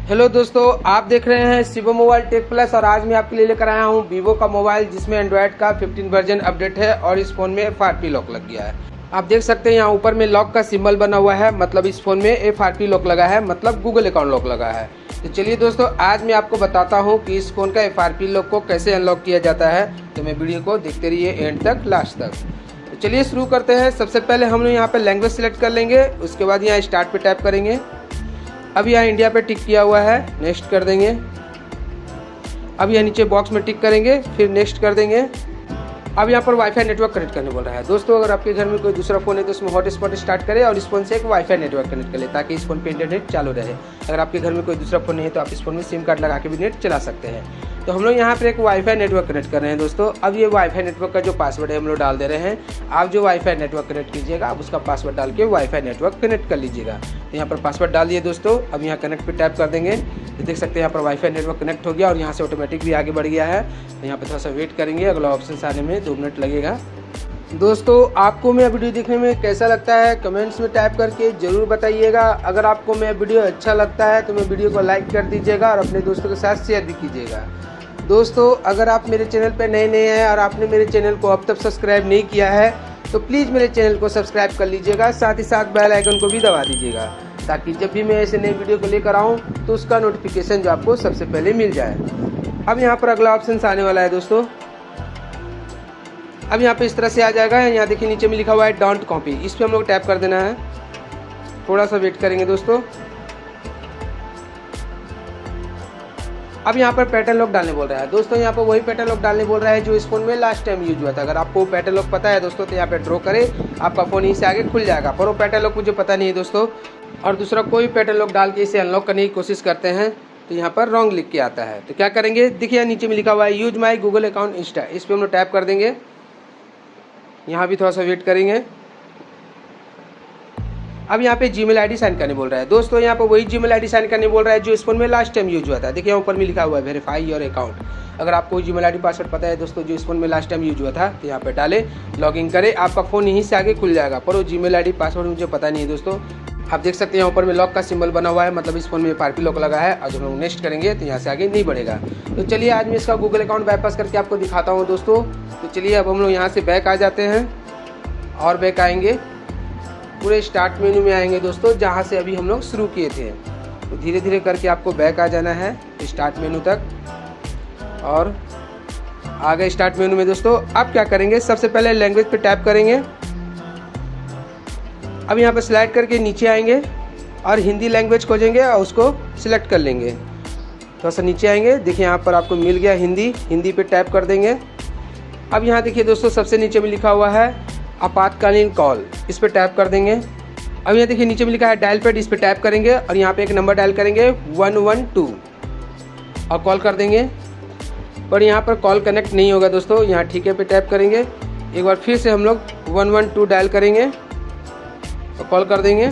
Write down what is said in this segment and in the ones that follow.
Hello दोस्तों, आप देख रहे हैं शिवम मोबाइल टेक प्लस और आज मैं आपके लिए लेकर आया हूं वीवो का मोबाइल जिसमें एंड्रॉयड का 15 वर्जन अपडेट है और इस फोन में FRP लॉक लग गया है। आप देख सकते हैं यहाँ ऊपर में लॉक का सिंबल बना हुआ है, मतलब इस फोन में FRP लॉक लगा है, मतलब गूगल अकाउंट लॉक लगा है। तो चलिए दोस्तों, आज मैं आपको बताता हूँ कि इस फोन का FRP लॉक को कैसे अनलॉक किया जाता है। तो मैं वीडियो को देखते रहिए एंड तक, लास्ट तक। तो चलिए शुरू करते हैं। सबसे पहले हम लोग यहाँ पे लैंग्वेज सिलेक्ट कर लेंगे, उसके बाद यहाँ स्टार्ट पे टैप करेंगे। अब यहाँ इंडिया पे टिक किया हुआ है, नेक्स्ट कर देंगे। अब यहाँ नीचे बॉक्स में टिक करेंगे, फिर नेक्स्ट कर देंगे। अब यहाँ पर वाईफाई नेटवर्क कनेक्ट करने बोल रहा है। दोस्तों, अगर आपके घर में कोई दूसरा फ़ोन है तो उसमें हॉटस्पॉट स्टार्ट करें और इस फोन से एक वाईफाई नेटवर्क कनेक्ट करें ताकि इस फोन पे इंटरनेट चालू रहे। अगर आपके घर में कोई दूसरा फ़ोन नहीं है तो आप इस फोन में सिम कार्ड लगा के भी नेट चला सकते हैं। तो हम लोग यहाँ पर एक वाईफाई नेटवर्क कनेक्ट कर रहे हैं दोस्तों। अब ये वाईफाई नेटवर्क का जो पासवर्ड है हम लोग डाल दे रहे हैं। आप जो वाईफाई नेटवर्क कनेक्ट कीजिएगा आप उसका पासवर्ड डाल के वाईफाई नेटवर्क कनेक्ट कर लीजिएगा। तो यहाँ पर पासवर्ड डाल दिए दोस्तों। अब यहाँ कनेक्ट पे टैप कर देंगे तो देख सकते हैं यहाँ पर वाईफाई नेटवर्क कनेक्ट हो गया और यहाँ से ऑटोमेटिक भी आगे बढ़ गया है। तो यहाँ पर थोड़ा सा वेट करेंगे, अगला ऑप्शन आने में 2 मिनट लगेगा। दोस्तों, आपको मेरा वीडियो देखने में कैसा लगता है कमेंट्स में टाइप करके ज़रूर बताइएगा। अगर आपको मेरा वीडियो अच्छा लगता है तो मेरे वीडियो को लाइक कर दीजिएगा और अपने दोस्तों के साथ शेयर भी कीजिएगा। दोस्तों, अगर आप मेरे चैनल पर नए हैं और आपने मेरे चैनल को अब तक सब्सक्राइब नहीं किया है तो प्लीज़ मेरे चैनल को सब्सक्राइब कर लीजिएगा, साथ ही साथ बेल आइकन को भी दबा दीजिएगा ताकि जब भी मैं ऐसे नए वीडियो को लेकर आऊँ तो उसका नोटिफिकेशन जो आपको सबसे पहले मिल जाए। अब यहाँ पर अगला ऑप्शन आने वाला है दोस्तों। अब यहाँ पे इस तरह से आ जाएगा। यहाँ देखिए नीचे में लिखा हुआ है डोंट कॉपी, इस पर हम लोग टैप कर देना है। थोड़ा सा वेट करेंगे दोस्तों। अब यहाँ पर पैटर्न लॉक डालने बोल रहा है दोस्तों। यहाँ पर वही पैटर्न लॉक डालने बोल रहा है जो इस फोन में लास्ट टाइम यूज हुआ था। अगर आपको पैटर्न लॉक पता है दोस्तों तो यहाँ पे ड्रॉ करें, आपका फ़ोन यहीं से आगे खुल जाएगा। पर वो पैटर्न लॉक मुझे पता नहीं है दोस्तों, और दूसरा कोई पैटर्न लॉक डाल के इसे अनलॉक करने की कोशिश करते हैं तो यहाँ पर रॉन्ग लिख के आता है। तो क्या करेंगे, देखिए नीचे में लिखा हुआ है use my Google account Insta, इस पर हम लोग टैप कर देंगे। यहाँ भी थोड़ा सा वेट करेंगे। अब यहाँ पे जीमेल आईडी साइन करने बोल रहा है दोस्तों। यहाँ पर वही जीमेल आईडी साइन करने बोल रहा है जो इस फोन में लास्ट टाइम यूज हुआ था। देखिए ऊपर में लिखा हुआ है वेरीफाई योर अकाउंट। अगर आपको जीमेल आईडी पासवर्ड पता है दोस्तों जो इस फोन में लास्ट टाइम यूज हुआ था तो यहाँ पे डालें, लॉगिन करें, आपका फ़ोन यहीं से आगे खुल जाएगा। पर वो जीमेल आईडी पासवर्ड मुझे पता नहीं है दोस्तों। आप देख सकते हैं ऊपर में लॉक का सिंबल बना हुआ है, मतलब इस फोन में FRP लॉक लगा है और जब हम नेक्स्ट करेंगे तो यहाँ से आगे नहीं बढ़ेगा। तो चलिए आज मैं इसका गूगल अकाउंट बाईपास करके आपको दिखाता हूँ दोस्तों। तो चलिए अब हम लोग यहाँ से बैक आ जाते हैं और बैक आएंगे, पूरे स्टार्ट मेन्यू में आएंगे दोस्तों जहाँ से अभी हम लोग शुरू किए थे। तो धीरे धीरे करके आपको बैक आ जाना है स्टार्ट मेन्यू तक और आ गए स्टार्ट मेन्यू में दोस्तों। अब क्या करेंगे, सबसे पहले लैंग्वेज पे टैप करेंगे। अब यहाँ पर स्लाइड करके नीचे आएंगे और हिंदी लैंग्वेज खोजेंगे और उसको सिलेक्ट कर लेंगे। थोड़ा सा नीचे आएंगे, देखिए यहाँ पर आपको मिल गया हिंदी पे टैप कर देंगे। अब यहाँ देखिए दोस्तों सबसे नीचे में लिखा हुआ है आपातकालीन कॉल, इस पर टैप कर देंगे। अब यहाँ देखिए नीचे में लिखा है डायल पैड, इस पर टैप करेंगे और यहाँ पे एक नंबर डायल करेंगे 112 और कॉल कर देंगे। पर यहाँ पर कॉल कनेक्ट नहीं होगा दोस्तों। यहाँ ठीक है पे टैप करेंगे, एक बार फिर से हम लोग 112 डायल करेंगे और कॉल कर देंगे।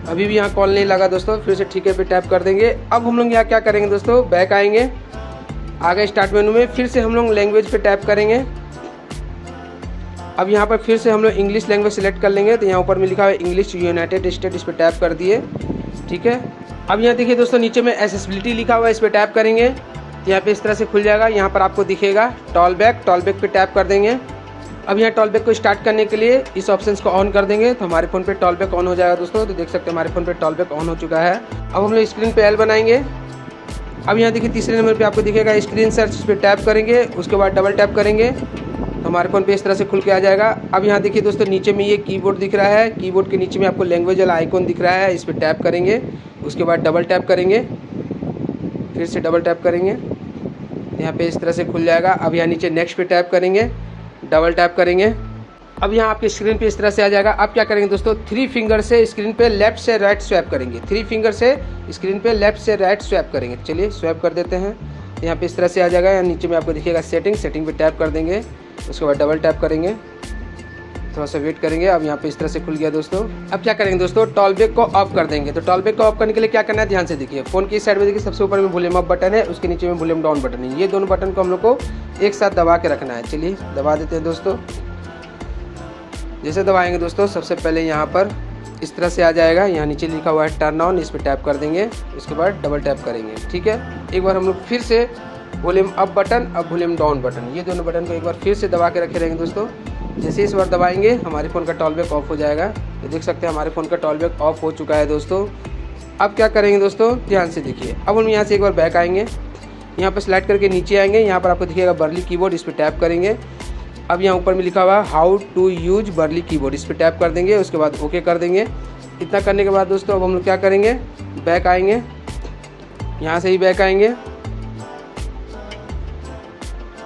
अभी भी यहाँ कॉल नहीं लगा दोस्तों, फिर से ठीक है पे टैप कर देंगे। अब हम लोग यहाँ क्या करेंगे दोस्तों, बैक आएंगे, आगे स्टार्ट मेनू में फिर से हम लोग लैंग्वेज पे टैप करेंगे। अब यहाँ पर फिर से हम लोग इंग्लिश लैंग्वेज सेलेक्ट कर लेंगे। तो यहाँ ऊपर में लिखा है इंग्लिश यूनाइटेड स्टेट, इस पर टैप कर दिए, ठीक है। अब यहाँ देखिए दोस्तों नीचे में एक्सेसिबिलिटी लिखा हुआ है, इस पर टैप करेंगे तो यहाँ पे इस तरह से खुल जाएगा। यहाँ पर आपको दिखेगा टॉल बैक पे टैप कर देंगे। अब यहाँ टॉल बैक को स्टार्ट करने के लिए इस ऑप्शन को ऑन कर देंगे तो हमारे फ़ोन पे टॉल बैक ऑन हो जाएगा दोस्तों। तो देख सकते हैं हमारे फ़ोन पे टॉल बैक ऑन हो चुका है। अब हम लोग स्क्रीन पे एल बनाएंगे। अब यहाँ देखिए तीसरे नंबर पे आपको दिखेगा स्क्रीन सर्च, इस पर टैप करेंगे, उसके बाद डबल टैप करेंगे तो हमारे फ़ोन पे इस तरह से खुल के आ जाएगा। अब यहाँ देखिए दोस्तों नीचे में ये कीबोर्ड दिख रहा है, कीबोर्ड के नीचे में आपको लैंग्वेज वाला आइकॉन दिख रहा है, इस पर टैप करेंगे, उसके बाद डबल टैप करेंगे, फिर से डबल टैप करेंगे, यहाँ पे इस तरह से खुल जाएगा। अब यहाँ नीचे नेक्स्ट पे टैप करेंगे, डबल टैप करेंगे। अब यहाँ आपके स्क्रीन पे इस तरह से आ जाएगा। अब क्या करेंगे दोस्तों, 3 फिंगर से स्क्रीन पे लेफ्ट से राइट स्वैप करेंगे। 3 फिंगर से स्क्रीन पे लेफ्ट से राइट स्वैप करेंगे। चलिए स्वैप कर देते हैं, यहाँ पे इस तरह से आ जाएगा। यहाँ नीचे में आपको दिखेगा सेटिंग पे टैप कर देंगे, उसके बाद डबल टैप करेंगे, थोड़ा सा वेट करेंगे। अब यहाँ पे इस तरह से खुल गया दोस्तों। अब क्या करेंगे दोस्तों, टॉल बैक को ऑफ कर देंगे। तो टॉल बैक को ऑफ करने के लिए क्या करना है, ध्यान से देखिए। फ़ोन की साइड में देखिए सबसे ऊपर में वॉल्यूम अप बटन है, उसके नीचे में वॉल्यूम डाउन बटन है। ये दोनों बटन को हम लोग को एक साथ दबा के रखना है। चलिए दबा देते हैं दोस्तों। जैसे दबाएंगे दोस्तों, सबसे पहले यहाँ पर इस तरह से आ जाएगा। यहाँ नीचे लिखा हुआ है टर्न ऑन, इस पर टैप कर देंगे, उसके बाद डबल टैप करेंगे। ठीक है, एक बार हम लोग फिर से वॉल्यूम अप बटन, अब वॉल्यूम डाउन बटन, ये दोनों बटन को एक बार फिर से दबा के रखे रहेंगे दोस्तों। जैसे इस बार दबाएंगे हमारे फ़ोन का टॉल बैक ऑफ हो जाएगा। तो देख सकते हैं हमारे फ़ोन का टॉल बैक ऑफ हो चुका है दोस्तों। अब क्या करेंगे दोस्तों, ध्यान से देखिए। अब हम यहाँ से एक बार बैक आएंगे, यहाँ पर स्लाइड करके नीचे आएंगे, यहाँ पर आपको दिखेगा बर्ली कीबोर्ड, इस पर टैप करेंगे। अब यहाँ ऊपर में लिखा हुआ है how to use burly keyboard, इस पर टैप कर देंगे, उसके बाद ओके कर देंगे। इतना करने के बाद दोस्तों अब हम लोग क्या करेंगे, बैक आएंगे, यहाँ से ही बैक आएंगे,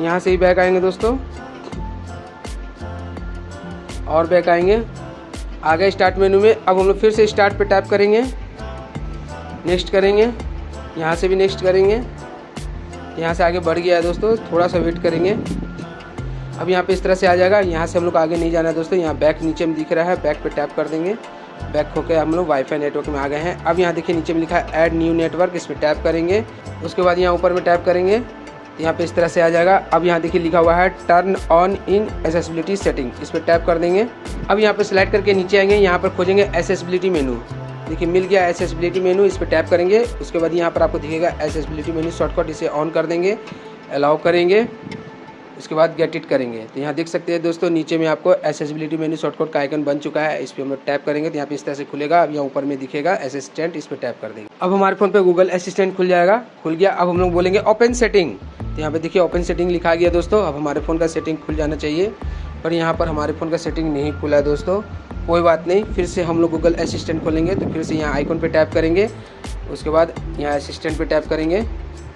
यहाँ से ही बैक आएंगे दोस्तों, और बैक आएंगे, आ गए स्टार्ट मेनू में। अब हम लोग फिर से स्टार्ट पे टैप करेंगे, नेक्स्ट करेंगे, यहाँ से भी नेक्स्ट करेंगे, यहाँ से आगे बढ़ गया है दोस्तों, थोड़ा सा वेट करेंगे। अब यहाँ पे इस तरह से आ जाएगा, यहाँ से हम लोग आगे नहीं जाना है दोस्तों। यहाँ बैक नीचे में दिख रहा है, बैक पे टैप कर देंगे, बैक होकर हम लोग वाईफाई नेटवर्क में आ गए हैं। अब यहाँ देखिए नीचे में लिखा है ऐड न्यू नेटवर्क, इस पर टैप करेंगे, उसके बाद यहाँ ऊपर में टैप करेंगे, यहाँ पे इस तरह से आ जाएगा। अब यहाँ देखिए लिखा हुआ है turn on in accessibility setting, इस पर टैप कर देंगे। अब यहाँ पे सिलेक्ट करके नीचे आएंगे, यहाँ पर खोजेंगे एक्सेसिबिलिटी मेनू, देखिए मिल गया एक्सेसिबिलिटी मेनू, इस पर टैप करेंगे। उसके बाद यहाँ पर आपको दिखेगा एक्सेसिबिलिटी मेनू शॉर्टकट, इसे ऑन कर देंगे, अलाउ करेंगे, उसके बाद गेट इट करेंगे। तो यहाँ देख सकते हैं दोस्तों नीचे में आपको एक्सेसिबिलिटी मेनू शॉर्टकट का आइकन बन चुका है, इस पर हम लोग टैप करेंगे तो यहाँ पे इस तरह से खुलेगा। अब यहाँ ऊपर में दिखेगा असिस्टेंट, इस पर टैप कर देंगे। अब हमारे फ़ोन पे गूगल असिस्टेंट खुल जाएगा, खुल गया। अब हम लोग बोलेंगे ओपन सेटिंग, तो यहाँ पे देखिए ओपन सेटिंग लिखा गया दोस्तों। अब हमारे फ़ोन का सेटिंग खुल जाना चाहिए, पर यहाँ पर हमारे फ़ोन का सेटिंग नहीं खुला है दोस्तों। कोई बात नहीं, फिर से हम लोग गूगल असिस्टेंट खोलेंगे, तो फिर से यहाँ आइकन पे टैप करेंगे, उसके बाद यहाँ असिस्टेंट पे टैप करेंगे,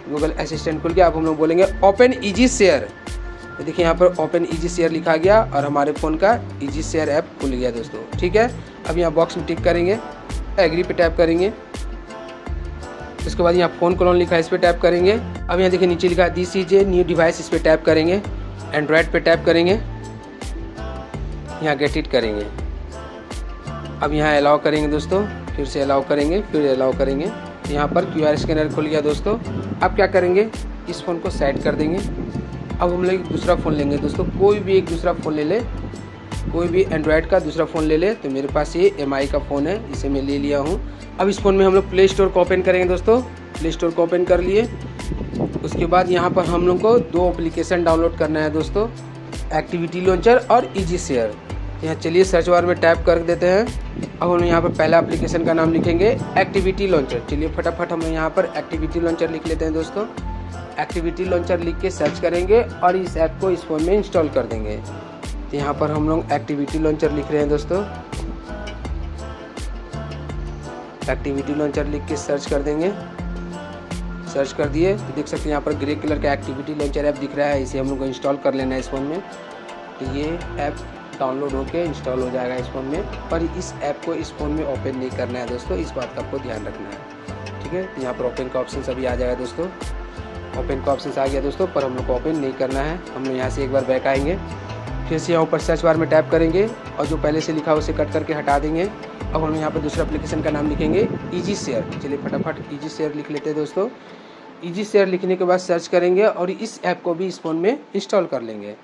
गूगल असिस्टेंट खुल गया। अब हम लोग बोलेंगे ओपन ईजी शेयर, तो देखिए यहाँ पर ओपन ईजी शेयर लिखा गया और हमारे फ़ोन का ईजी शेयर ऐप खुल गया दोस्तों। ठीक है, अब यहाँ बॉक्स में टिक करेंगे, एग्री पे टैप करेंगे, इसके बाद यहाँ फ़ोन क्लोन लिखा है, इस पर टैप करेंगे। अब यहाँ देखिए नीचे लिखा है this is a new device, इस पर टैप करेंगे, एंड्रॉयड पे टैप करेंगे, यहाँ गेट इट करेंगे। अब यहाँ अलाउ करेंगे दोस्तों, फिर से अलाउ करेंगे, फिर अलाउ करेंगे, तो यहाँ पर QR स्कैनर खुल गया दोस्तों। अब क्या करेंगे, इस फ़ोन को साइड कर देंगे। अब हम लोग एक दूसरा फ़ोन लेंगे दोस्तों, कोई भी एक दूसरा फ़ोन ले ले, कोई भी एंड्रॉयड का दूसरा फ़ोन ले ले। तो मेरे पास ये MI का फ़ोन है, इसे मैं ले लिया हूँ। अब इस फ़ोन में हम लोग प्ले स्टोर को ओपन करेंगे दोस्तों, प्ले स्टोर को ओपन कर लिए। उसके बाद यहाँ पर हम लोग को 2 एप्लीकेशन डाउनलोड करना है दोस्तों, एक्टिविटी लॉन्चर और ईजी शेयर। यहाँ चलिए सर्च बार में टैप कर देते हैं। अब हम यहाँ पर पहला एप्लीकेशन का नाम लिखेंगे एक्टिविटी लॉन्चर। चलिए फटाफट हम यहाँ पर एक्टिविटी लॉन्चर लिख लेते हैं दोस्तों। एक्टिविटी लॉन्चर लिख के सर्च करेंगे और इस ऐप को इस फ़ोन में इंस्टॉल कर देंगे। तो यहाँ पर हम लोग एक्टिविटी लॉन्चर लिख रहे हैं दोस्तों, एक्टिविटी लॉन्चर लिख के सर्च कर देंगे। सर्च कर दिए तो देख सकते हैं यहाँ पर ग्रे कलर का एक्टिविटी लॉन्चर ऐप दिख रहा है, इसे हम लोग को इंस्टॉल कर लेना है इस फ़ोन में। तो ये ऐप डाउनलोड होके इंस्टॉल हो जाएगा इस फ़ोन में, पर इस ऐप को इस फ़ोन में ओपन नहीं करना है दोस्तों, इस बात का आपको ध्यान रखना है। ठीक है, तो यहाँ पर ओपन का ऑप्शन अभी आ जाएगा दोस्तों, ओपन का ऑप्शन आ गया दोस्तों, पर हम लोग को ओपन नहीं करना है। हम लोग यहाँ से एक बार बैक आएंगे, फिर से यहाँ ऊपर सर्च बार में टैप करेंगे और जो पहले से लिखा है उसे कट करके हटा देंगे। अब हम यहाँ पर दूसरा एप्लीकेशन का नाम लिखेंगे ईजी शेयर। चलिए फटाफट ईजी शेयर लिख लेते हैं दोस्तों। ईजी शेयर लिखने के बाद सर्च करेंगे और इस ऐप को भी इस फ़ोन में इंस्टॉल कर लेंगे।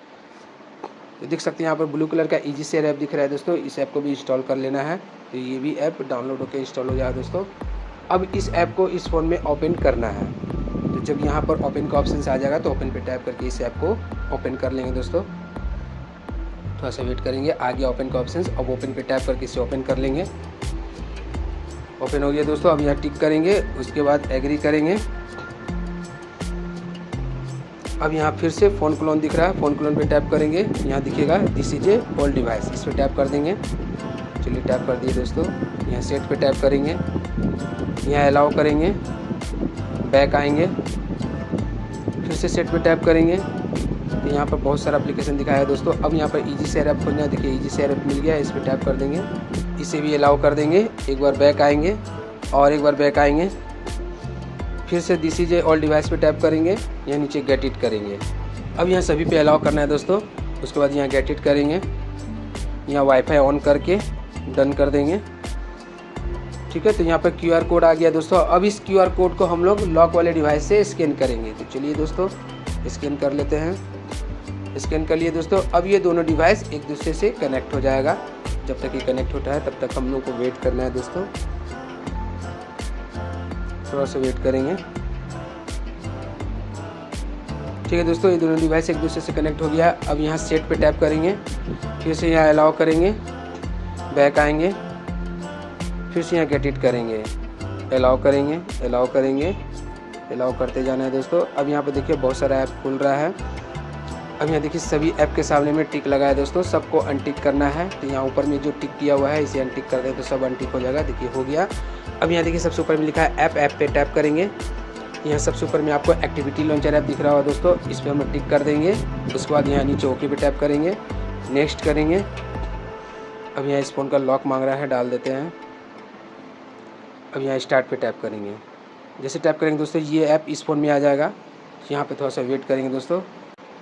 तो देख सकते हैं यहाँ पर ब्लू कलर का ईजी शेयर ऐप दिख रहा है दोस्तों, इस ऐप को भी इंस्टॉल कर लेना है। तो ये भी ऐप डाउनलोड होकर इंस्टॉल हो जाएगा दोस्तों। अब इस ऐप को इस फ़ोन में ओपन करना है। तो जब यहाँ पर ओपन का ऑप्शन आ जाएगा तो ओपन पे टैप करके इस ऐप को ओपन कर लेंगे दोस्तों। थोड़ा सा वेट करेंगे, आ गया ओपन का ऑप्शन। अब ओपन पे टैप करके इसे ओपन कर लेंगे। ओपन हो गया दोस्तों। अब यहाँ टिक करेंगे, उसके बाद एग्री करेंगे। अब यहाँ फिर से फ़ोन क्लोन दिख रहा है, फ़ोन क्लोन पे टैप करेंगे, यहाँ दिखेगा this is a old device, इस पर टैप कर देंगे। चलिए टैप कर दिए दोस्तों। यहाँ सेट पे टैप करेंगे, यहाँ अलाउ करेंगे, बैक आएंगे, फिर से सेट पे टैप करेंगे। तो यहाँ पर बहुत सारा एप्लीकेशन दिखाया है दोस्तों। अब यहाँ पर ईजी शेयर ऐप खोलना है, देखिए ईजी शेयर ऐप मिल गया है, इस पर टैप कर देंगे, इसे भी अलाउ कर देंगे। एक बार बैक आएंगे और एक बार बैक आएंगे, फिर से this is a old device पे टैप करेंगे, यहाँ नीचे गेट इट करेंगे। अब यहाँ सभी पे अलाउ करना है दोस्तों। उसके बाद यहाँ गेट इट करेंगे, यहाँ वाईफाई ऑन करके डन कर देंगे। ठीक है, तो यहाँ पर QR कोड आ गया दोस्तों। अब इस QR कोड को हम लोग लॉक वाले डिवाइस से स्कैन करेंगे। तो चलिए दोस्तों स्कैन कर लेते हैं। स्कैन कर लिए दोस्तों। अब ये दोनों डिवाइस एक दूसरे से कनेक्ट हो जाएगा। जब तक ये कनेक्ट होता है तब तक हम लोग को वेट करना है दोस्तों, थोड़ा सा वेट करेंगे। ठीक है दोस्तों, ये दोनों डिवाइस एक दूसरे से कनेक्ट हो गया। अब यहाँ सेट पे टैप करेंगे, फिर से यहाँ अलाउ करेंगे, बैक आएंगे, फिर से यहाँ गेट इट करेंगे, अलाउ करेंगे, अलाउ करेंगे, अलाउ करते जाना है दोस्तों। अब यहाँ पे देखिए बहुत सारा ऐप खुल रहा है। अब यहाँ देखिए सभी ऐप के सामने में टिक लगा है दोस्तों, सबको अनटिक करना है। तो यहाँ ऊपर में जो टिक किया हुआ है इसे अनटिक कर दें तो सब अनटिक हो जाएगा। देखिए हो गया। अब यहाँ देखिए सबसे ऊपर में लिखा है ऐप, ऐप पे टैप करेंगे। यहाँ सबसे ऊपर में आपको एक्टिविटी लॉन्चर ऐप दिख रहा होगा दोस्तों, इस पर हम टिक कर देंगे। उसके बाद यहाँ नीचे ओके पे टैप करेंगे, नेक्स्ट करेंगे। अब यहाँ इस फ़ोन का लॉक मांग रहा है, डाल देते हैं। अब यहाँ स्टार्ट पे टैप करेंगे। जैसे टैप करेंगे दोस्तों ये ऐप इस फ़ोन में आ जाएगा। यहाँ पे थोड़ा सा वेट करेंगे दोस्तों,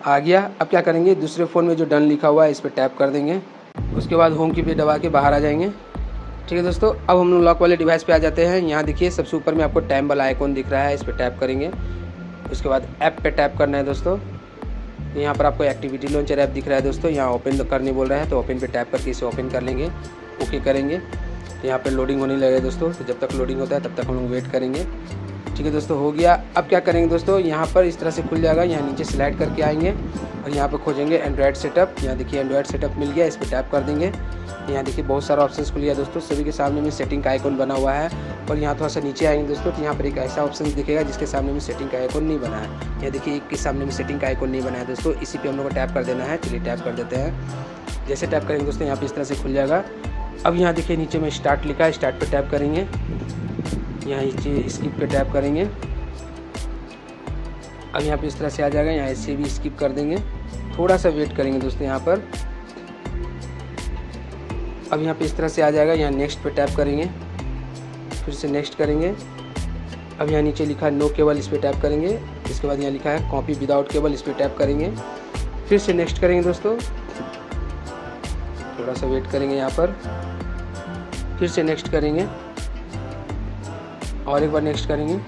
आ गया। अब क्या करेंगे, दूसरे फ़ोन में जो डन लिखा हुआ है इस पर टैप कर देंगे। उसके बाद होम की पे दबा के बाहर आ जाएंगे। ठीक है दोस्तों, अब हम लोग लॉक वाले डिवाइस पे आ जाते हैं। यहाँ देखिए सबसे ऊपर में आपको टाइम वाला आइकॉन दिख रहा है, इस पर टैप करेंगे। उसके बाद ऐप पे टैप करना है दोस्तों। यहाँ पर आपको एक्टिविटी लॉन्चर ऐप दिख रहा है दोस्तों, यहाँ ओपन करने बोल रहा है तो ओपन पे टैप करके इसे ओपन कर लेंगे, ओके करेंगे। तो यहाँ पे लोडिंग होने लगेगा दोस्तों, तो जब तक लोडिंग होता है तब तक हम लोग वेट करेंगे। ठीक है दोस्तों, हो गया। अब क्या करेंगे दोस्तों, यहाँ पर इस तरह से खुल जाएगा। यहाँ नीचे स्लाइड करके आएंगे और यहाँ पर खोजेंगे एंड्रॉयड सेटअप। यहाँ देखिए एंड्रॉयड सेटअप मिल गया, इस पर टैप कर देंगे। यहाँ देखिए बहुत सारा ऑप्शंस खुल गया दोस्तों, सभी के सामने में सेटिंग का आइकॉन बना हुआ है। और यहाँ थोड़ा सा नीचे आएंगे दोस्तों तो यहाँ पर एक ऐसा ऑप्शन दिखेगा जिसके सामने में सेटिंग का आइकॉन नहीं बना है। यहाँ देखिए एक के सामने में सेटिंग का आइकॉन नहीं बना है दोस्तों, इसी पे हम लोग को टैप कर देना है। चलिए टैप कर देते हैं। जैसे टैप करेंगे दोस्तों यहाँ पे इस तरह से खुल जाएगा। अब यहाँ देखिए नीचे में स्टार्ट लिखा है, स्टार्ट पे टैप करेंगे। यहाँ नीचे स्किप पे टैप करेंगे। अब यहाँ पे इस तरह से आ जाएगा, यहाँ ऐसे भी स्किप कर देंगे। थोड़ा सा वेट करेंगे दोस्तों यहाँ पर। अब यहाँ पे इस तरह से आ जाएगा, यहाँ नेक्स्ट पे टैप करेंगे, फिर से नेक्स्ट करेंगे। अब यहाँ नीचे लिखा है नो केबल, इस पर टैप करेंगे। इसके बाद यहाँ लिखा है कॉपी विदाउट केबल, इस पर टैप करेंगे, फिर से नेक्स्ट करेंगे दोस्तों। थोड़ा सा वेट करेंगे यहाँ पर, फिर से नेक्स्ट करेंगे और एक बार नेक्स्ट करेंगे।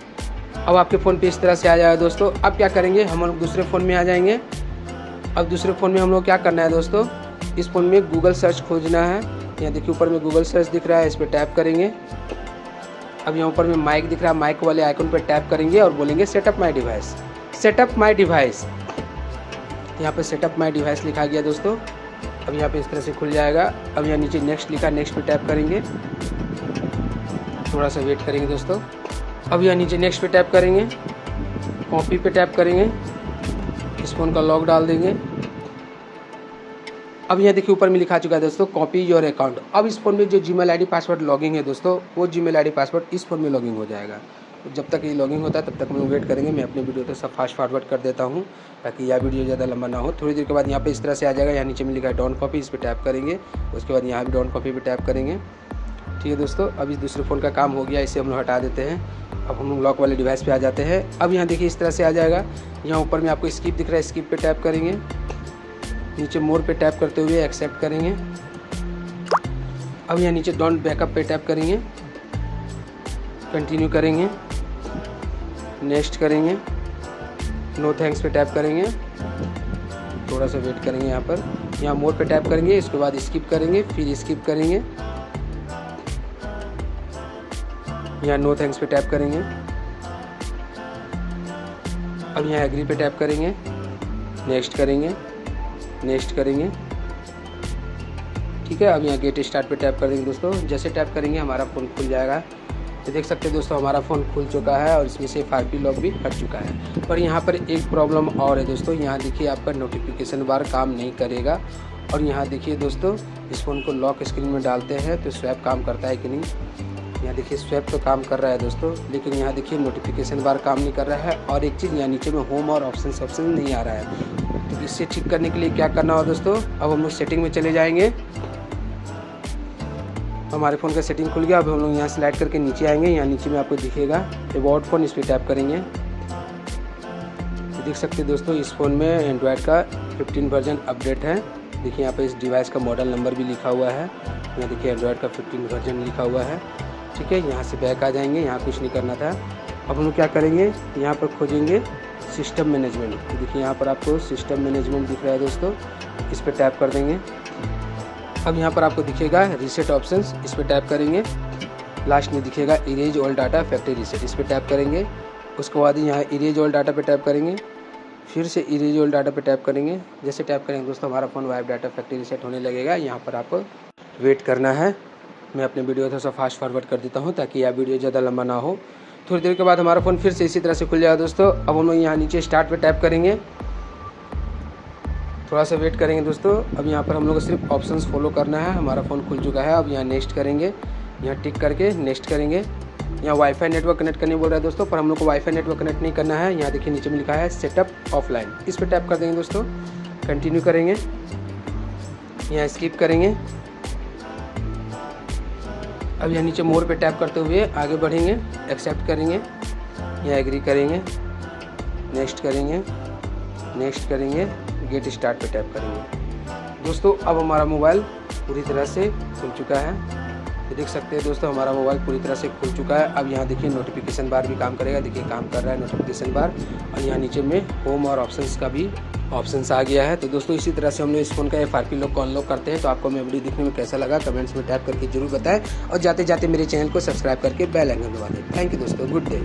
अब आपके फ़ोन पे इस तरह से आ जाएगा दोस्तों। अब क्या करेंगे, हम लोग दूसरे फ़ोन में आ जाएंगे। अब दूसरे फ़ोन में हम लोग क्या करना है दोस्तों, इस फ़ोन में गूगल सर्च खोजना है। यहाँ देखिए ऊपर में गूगल सर्च दिख रहा है, इस पर टैप करेंगे। अब यहाँ ऊपर में माइक दिख रहा है, माइक वाले आइकन पर टैप करेंगे और बोलेंगे setup my device, setup my device. यहाँ पर सेटअप माई डिवाइस लिखा गया दोस्तों। अब यहाँ पे इस तरह से खुल जाएगा। अब यहाँ नीचे नेक्स्ट लिखा, नेक्स्ट पे टैप करेंगे। थोड़ा सा वेट करेंगे दोस्तों। अब यहाँ नीचे नेक्स्ट पे टैप करेंगे, कॉपी पे टैप करेंगे, इस फ़ोन का लॉक डाल देंगे। अब यहाँ देखिए ऊपर में लिखा चुका है दोस्तों कॉपी योर अकाउंट। अब इस फ़ोन में जो जीमेल आईडी पासवर्ड लॉगिंग है दोस्तों, वो जीमेल आईडी पासवर्ड इस फ़ोन में लॉगिंग हो जाएगा। तो जब तक ये लॉगिंग होता है तब तक हम लोग वेट करेंगे। मैं अपने वीडियो तो सब फास्ट फॉरवर्ड कर देता हूँ ताकि यह वीडियो ज़्यादा लंबा ना हो। थोड़ी देर के बाद यहाँ पे इस तरह से आ जाएगा, यहाँ नीचे में लिखा है डोंट कॉपी, इस पर टैप करेंगे। उसके बाद यहाँ भी डोंट कॉपी पे टैप करेंगे। ठीक है दोस्तों, अब इस दूसरे फ़ोन का काम हो गया, इसे हम लोग हटा देते हैं। अब हम लोग लॉक वाले डिवाइस पे आ जाते हैं। अब यहाँ देखिए इस तरह से आ जाएगा, यहाँ ऊपर में आपको स्किप दिख रहा है, स्किप पे टैप करेंगे। नीचे मोर पे टैप करते हुए एक्सेप्ट करेंगे। अब यहाँ नीचे डोंट बैकअप पे टैप करेंगे, कंटिन्यू करेंगे, नेक्स्ट करेंगे, नो थैंक्स पे टैप करेंगे। थोड़ा सा वेट करेंगे यहाँ पर, यहाँ मोर पे टैप करेंगे, इसके बाद स्किप करेंगे, फिर स्किप करेंगे, यहाँ नो थैंक्स पे टैप करेंगे। अब यहाँ एग्री पे टैप करेंगे, नेक्स्ट करेंगे, नेक्स्ट करेंगे। ठीक है, अब यहाँ गेट स्टार्ट पे टैप कर देंगे दोस्तों। जैसे टैप करेंगे हमारा फ़ोन खुल जाएगा। तो देख सकते हैं दोस्तों हमारा फ़ोन खुल चुका है और इसमें से FRP लॉक भी हट चुका है। पर यहाँ पर एक प्रॉब्लम और है दोस्तों, यहाँ देखिए आपका नोटिफिकेशन बार काम नहीं करेगा। और यहाँ देखिए दोस्तों इस फ़ोन को लॉक स्क्रीन में डालते हैं तो स्वैप काम करता है कि नहीं। यहाँ देखिए स्वैप तो काम कर रहा है दोस्तों, लेकिन यहाँ देखिए नोटिफिकेशन बार काम नहीं कर रहा है। और एक चीज़ यहाँ नीचे में होम और ऑप्शन नहीं आ रहा है। तो इससे ठीक करने के लिए क्या करना हो दोस्तों, अब हम लोग सेटिंग में चले जाएंगे। हमारे फ़ोन का सेटिंग खुल गया। अब हम लोग यहाँ स्लाइड करके नीचे आएंगे, यहाँ नीचे में आपको दिखेगा अबाउट फ़ोन, इस पर टैप करेंगे। तो देख सकते हैं दोस्तों इस फ़ोन में एंड्रॉयड का 15 वर्जन अपडेट है। देखिए यहाँ पे इस डिवाइस का मॉडल नंबर भी लिखा हुआ है। यहाँ देखिए एंड्रॉयड का 15 वर्जन लिखा हुआ है। ठीक है, यहाँ से बैक आ जाएंगे, यहाँ कुछ नहीं करना था। अब हम लोग क्या करेंगे, यहाँ पर खोजेंगे सिस्टम मैनेजमेंट। तो देखिए यहाँ पर आपको सिस्टम मैनेजमेंट दिख रहा है दोस्तों, इस पर टैप कर देंगे। अब यहाँ पर आपको दिखेगा रीसेट ऑप्शंस, इस पर टैप करेंगे। लास्ट में दिखेगा erase all data factory reset, इस पर टैप करेंगे। उसके बाद यहाँ इरेज ऑल डाटा पे टैप करेंगे, फिर से इरेज ऑल डाटा पे टैप करेंगे। जैसे टैप करेंगे दोस्तों हमारा phone wipe data factory reset होने लगेगा। यहाँ पर आपको वेट करना है। मैं अपने वीडियो थोड़ा सा फास्ट फॉरवर्ड कर देता हूँ ताकि यह वीडियो ज़्यादा लंबा ना हो। थोड़ी देर के बाद हमारा फ़ोन फिर से इसी तरह से खुल जाएगा दोस्तों। अब हम लोग यहाँ नीचे स्टार्ट पे टैप करेंगे, थोड़ा सा वेट करेंगे दोस्तों। अब यहाँ पर हम लोग को सिर्फ ऑप्शंस फॉलो करना है। हमारा फ़ोन खुल चुका है। अब यहाँ नेक्स्ट करेंगे, यहाँ टिक करके नेक्स्ट करेंगे। यहाँ वाईफाई नेटवर्क कनेक्ट करने बोल रहा है दोस्तों, पर हम लोग को वाईफाई नेटवर्क कनेक्ट नहीं करना है। यहाँ देखिए नीचे में लिखा है सेटअप ऑफलाइन, इस पर टैप कर देंगे दोस्तों। कंटिन्यू करेंगे, यहाँ स्किप करेंगे। अब यहाँ नीचे मोर पे टैप करते हुए आगे बढ़ेंगे, एक्सेप्ट करेंगे, यहाँ एग्री करेंगे, नेक्स्ट करेंगे, नेक्स्ट करेंगे, गेट स्टार्ट पे टैप करेंगे। दोस्तों अब हमारा मोबाइल पूरी तरह से खुल चुका है। ये देख सकते हैं दोस्तों हमारा मोबाइल पूरी तरह से खुल चुका है। अब यहाँ देखिए नोटिफिकेशन बार भी काम करेगा, देखिए काम कर रहा है नोटिफिकेशन बार। और यहाँ नीचे में होम और ऑप्शंस का भी ऑप्शंस आ गया है। तो दोस्तों इसी तरह से हम लोग इस फोन का FRP लॉक को अनलॉक करते हैं। तो आपको मेरा वीडियो दिखने में कैसा लगा कमेंट्स में टैप करके जरूर बताएं, और जाते जाते मेरे चैनल को सब्सक्राइब करके बेल आइकन दबा दें। थैंक यू दोस्तों, गुड डे।